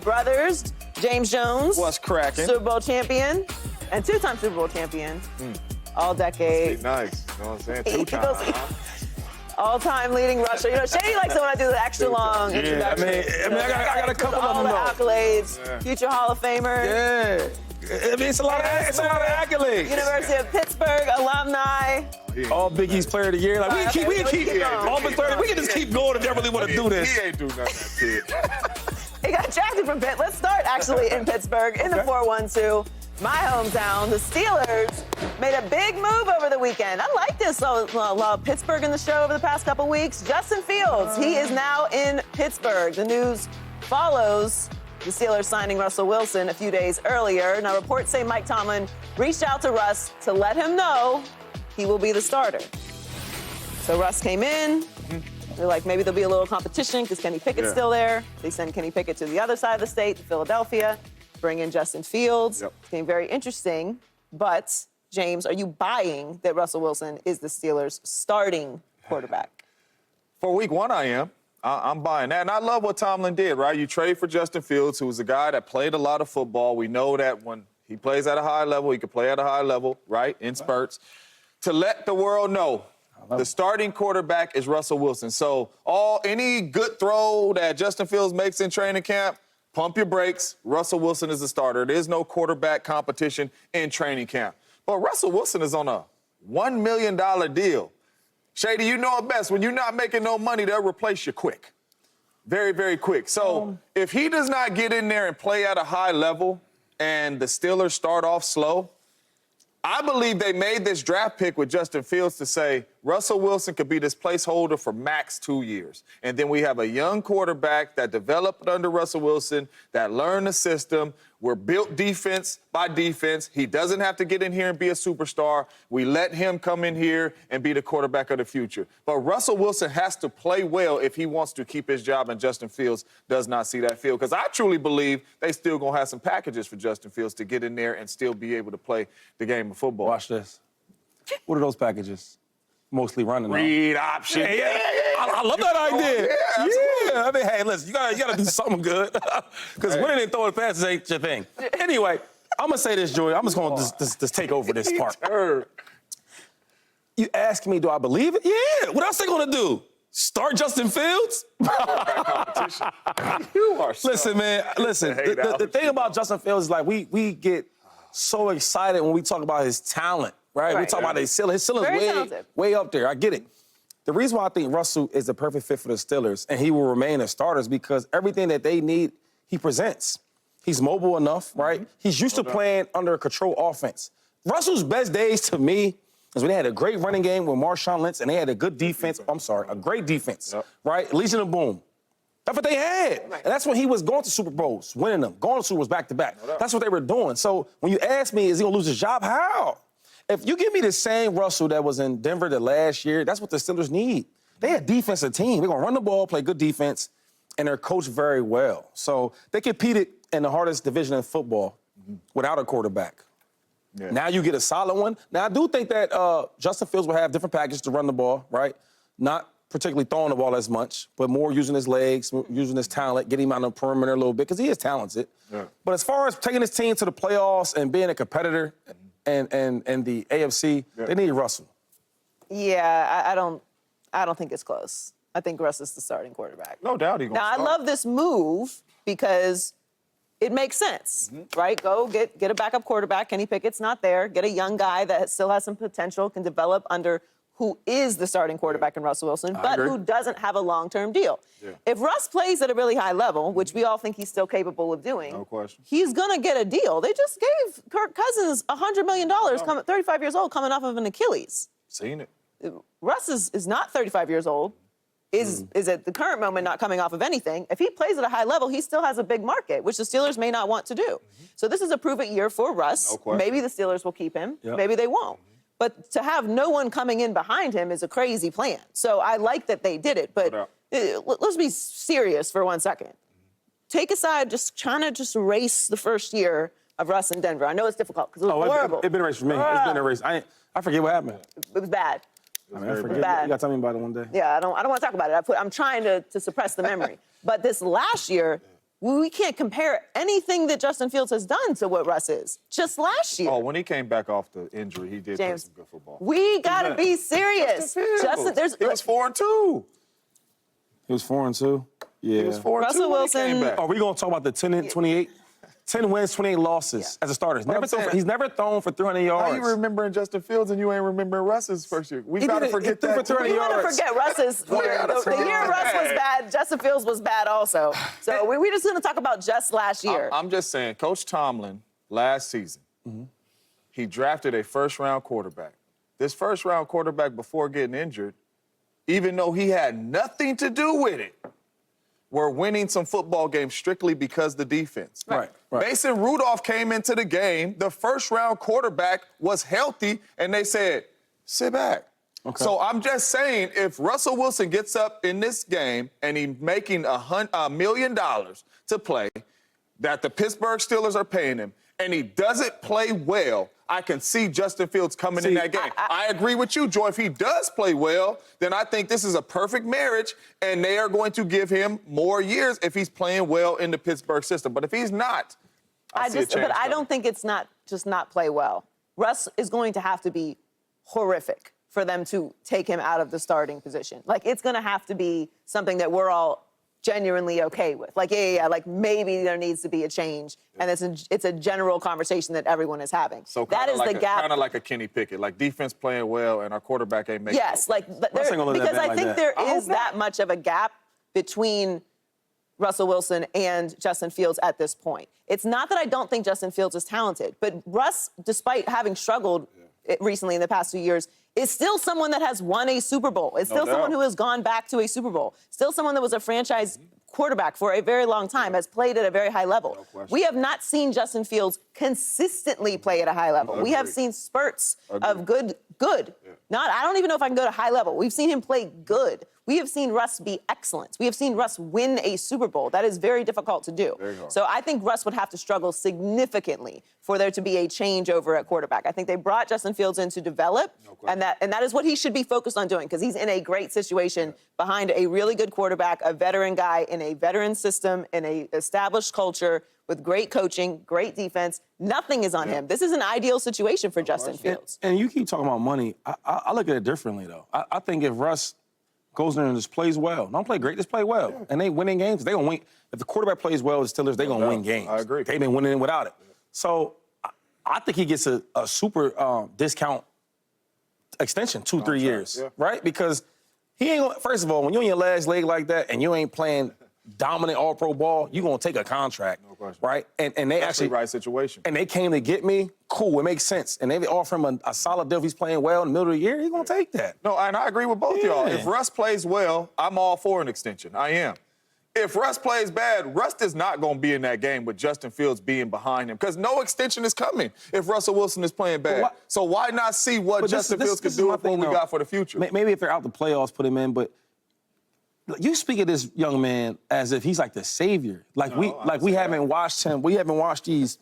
Brothers, James Jones. What's cracking? Super Bowl champion and two-time Super Bowl champion. All decade. Nice. You know what I'm saying? 2 times. All-time leading rusher. You know, Shady likes it when I do the extra long introduction. I got a couple all of them. the accolades. Future Hall of Famer. Yeah. I mean, it's a lot of accolades. University of Pittsburgh alumni. All Big East Player of the Year. Like, we can keep all but 30. We can just keep going if they really want to do this. He ain't do nothing to that kid. He got drafted from Pitt. Let's start actually in Pittsburgh in the 4-1-2. My hometown, the Steelers, made a big move over the weekend. I like this. Pittsburgh in the show over the past couple weeks. Justin Fields, he is now in Pittsburgh. The news follows the Steelers signing Russell Wilson a few days earlier. Now, reports say Mike Tomlin reached out to Russ to let him know he will be the starter. So Russ came in. They're like, maybe there'll be a little competition because Kenny Pickett's still there. They send Kenny Pickett to the other side of the state, to Philadelphia, bring in Justin Fields. It's getting very interesting. But, James, are you buying that Russell Wilson is the Steelers' starting quarterback? For week 1, I am. I'm buying that. And I love what Tomlin did, right? You trade for Justin Fields, who was a guy that played a lot of football. We know that when he plays at a high level, he can play at a high level, right, in spurts. To let the world know the starting quarterback is Russell Wilson. So any good throw that Justin Fields makes in training camp, pump your brakes. Russell Wilson is the starter. There is no quarterback competition in training camp. But Russell Wilson is on a $1 million deal. Shady, you know it best. When you're not making no money, they'll replace you quick. Very, very quick. So if he does not get in there and play at a high level and the Steelers start off slow, I believe they made this draft pick with Justin Fields to say Russell Wilson could be this placeholder for max 2 years. And then we have a young quarterback that developed under Russell Wilson, that learned the system. We're built defense by defense. He doesn't have to get in here and be a superstar. We let him come in here and be the quarterback of the future. But Russell Wilson has to play well if he wants to keep his job, and Justin Fields does not see that field. Because I truly believe they still going to have some packages for Justin Fields to get in there and still be able to play the game of football. Watch this. What are those packages? Mostly running. Read option. Yeah. I love that idea. Yeah. I mean, hey, listen, you gotta do something good. Because winning and throwing passes ain't your thing. Anyway, I'm gonna say this, Joey. I'm just gonna just take over this part. You ask me, do I believe it? Yeah. What else they gonna do? Start Justin Fields? You are Listen, man. Listen. The thing about Justin Fields is like we get so excited when we talk about his talent. Right? We talk about his ceiling. His ceiling's way up there. I get it. The reason why I think Russell is the perfect fit for the Steelers and he will remain a starter is because everything that they need, he presents. He's mobile enough, right? He's used to playing under a control offense. Russell's best days to me is when they had a great running game with Marshawn Lynch and they had a good defense. A great defense, right? Legion of Boom. That's what they had. And that's when he was going to Super Bowls, winning them, going to Super Bowls back-to-back. That's what they were doing. So when you ask me, is he going to lose his job? How? If you give me the same Russell that was in Denver the last year, that's what the Steelers need. They're a defensive team. They're going to run the ball, play good defense, and they're coached very well. So they competed in the hardest division in football without a quarterback. Yeah. Now you get a solid one. Now, I do think that Justin Fields will have different packages to run the ball, right? Not particularly throwing the ball as much, but more using his legs, using his talent, getting him on the perimeter a little bit, because he is talented. Yeah. But as far as taking his team to the playoffs and being a competitor, and the AFC, they need Russell. Yeah, I don't think it's close. I think Russ is the starting quarterback. No doubt he's going to start. Now, I love this move because it makes sense, right? Go get a backup quarterback. Kenny Pickett's not there. Get a young guy that still has some potential, can develop under who is the starting quarterback in Russell Wilson, but who doesn't have a long-term deal. Yeah. If Russ plays at a really high level, which we all think he's still capable of doing, no question, he's going to get a deal. They just gave Kirk Cousins $100 million, 35 years old, coming off of an Achilles. Seen it. Russ is not 35 years old, is at the current moment not coming off of anything. If he plays at a high level, he still has a big market, which the Steelers may not want to do. So this is a prove-it year for Russ. No, maybe the Steelers will keep him. Maybe they won't. But to have no one coming in behind him is a crazy plan. So I like that they did it. But let's be serious for 1 second. Take aside just trying to just erase the first year of Russ in Denver. I know it's difficult because it was horrible. It's been a race for me. It's been a race. I forget what happened. It was bad. I mean, I forget. You got to tell me about it one day. Yeah, I don't want to talk about it. I'm trying to suppress the memory. But this last year, we can't compare anything that Justin Fields has done to what Russ is. Just last year. Oh, when he came back off the injury, he did play some good football. We gotta be serious. He was 4-2. He was 4-2. Yeah. He was 4-2. Russell Wilson. Are we gonna talk about the 10 and 28? 10 wins, 28 losses as a starter. He's never thrown for 300 yards. How you remembering Justin Fields and you ain't remembering Russ's first year? We gotta forget that. We gotta forget Russ's. The year Russ was bad, Justin Fields was bad also. So we're just gonna talk about just last year. I'm just saying, Coach Tomlin, last season, he drafted a first-round quarterback. This first-round quarterback, before getting injured, even though he had nothing to do with it, were winning some football games strictly because the defense. Right. Mason Rudolph came into the game. The first-round quarterback was healthy, and they said, sit back. Okay. So I'm just saying, if Russell Wilson gets up in this game and he's making $1 million to play, that the Pittsburgh Steelers are paying him, and he doesn't play well, I can see Justin Fields coming in that game. I agree with you, Joy. If he does play well, then I think this is a perfect marriage, and they are going to give him more years if he's playing well in the Pittsburgh system. But if he's not, But I don't think it's not just not play well. Russ is going to have to be horrific for them to take him out of the starting position. Like, it's going to have to be something that we're all genuinely okay with. Like, like maybe there needs to be a change, and it's a general conversation that everyone is having. So that is the gap. Kind of like a Kenny Pickett, like defense playing well, and our quarterback ain't making. Yes, because I think there is that much of a gap between Russell Wilson and Justin Fields at this point. It's not that I don't think Justin Fields is talented, but Russ, despite having struggled recently in the past 2 years, is still someone that has won a Super Bowl. It's still someone who has gone back to a Super Bowl. Still someone that was a franchise quarterback for a very long time, has played at a very high level. We have not seen Justin Fields consistently play at a high level. We have seen spurts of good. I don't even know if I can go to high level. We've seen him play good. We have seen Russ be excellent. We have seen Russ win a Super Bowl. That is very difficult to do. So I think Russ would have to struggle significantly for there to be a changeover at quarterback. I think they brought Justin Fields in to develop, and that is what he should be focused on doing, because he's in a great situation behind a really good quarterback, a veteran guy in a veteran system, in a established culture with great coaching, great defense. Nothing is on him. This is an ideal situation for Justin Fields. And you keep talking about money. I look at it differently, though. I think if Russ goes in and just plays well. Don't play great, just play well. Yeah. And they winning games, they gonna win. If the quarterback plays well, the Steelers, they gonna win games. I agree. They've been winning without it. So I think he gets a super discount extension, 2-3 years, right? Because he ain't gonna, first of all, when you're on your last leg like that and you ain't playing dominant all-pro ball, you're gonna take a contract, right? And they actually right situation. And they came to get me. Cool, it makes sense. And they offer him a solid deal. If he's playing well in the middle of the year, he's gonna take that. No, and I agree with both y'all. If Russ plays well, I'm all for an extension. I am. If Russ plays bad, Russ is not going to be in that game with Justin Fields being behind him, because no extension is coming if Russell Wilson is playing bad. So why not see what Justin Fields can do with what we got for the future? Maybe if they're out the playoffs, put him in, but you speak of this young man as if he's like the savior. We haven't watched him. We haven't watched these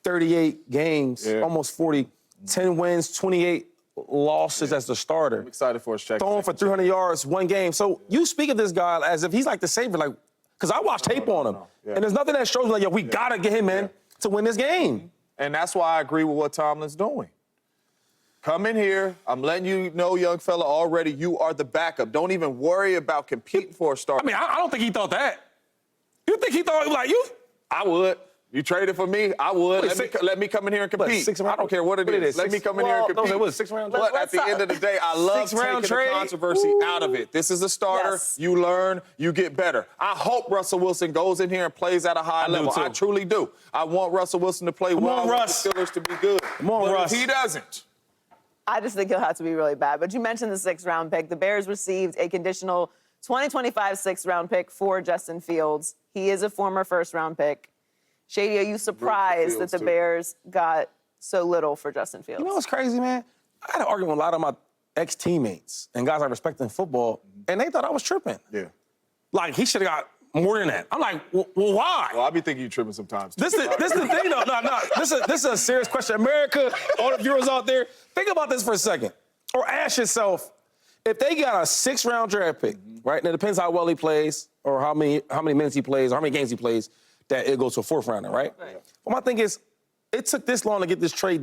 38 games, almost 40, 10 wins, 28 losses as the starter. I'm excited for his check. Throwing for 300 yards, one game. So you speak of this guy as if he's like the savior, like, because I watched tape on him. And there's nothing that shows me, like, yo, we got to get him in to win this game. And that's why I agree with what Tomlin's doing. Come in here. I'm letting you know, young fella, already you are the backup. Don't even worry about competing for a start. I mean, I don't think he thought that. You think he thought, like, you? I would. You traded for me, I would. Let me come in here and compete. I don't care what it is. Let me come in here and compete. It was 6 round. But at the end of the day, I love taking the controversy out of it. This is a starter. You learn, you get better. I hope Russell Wilson goes in here and plays at a high level. I truly do. I want Russell Wilson to play well. I want the Steelers to be good. But if he doesn't, I just think he'll have to be really bad. But you mentioned the 6th round pick. The Bears received a conditional 2025 6th round pick for Justin Fields. He is a former 1st round pick. Shady, are you surprised that the Bears got so little for Justin Fields? You know what's crazy, man? I had an argument with a lot of my ex-teammates and guys I respect in football, and they thought I was tripping. Yeah. Like, he should have got more than that. I'm like, well, why? Well, I be thinking you tripping sometimes. This is the thing, though. No. This is a serious question. America, all the viewers out there, think about this for a second. Or ask yourself, if they got a 6th round draft pick, right? And it depends how well he plays, or how many minutes he plays, or how many games he plays, that it goes to a fourth rounder, right? Well, my thing is, it took this long to get this trade done.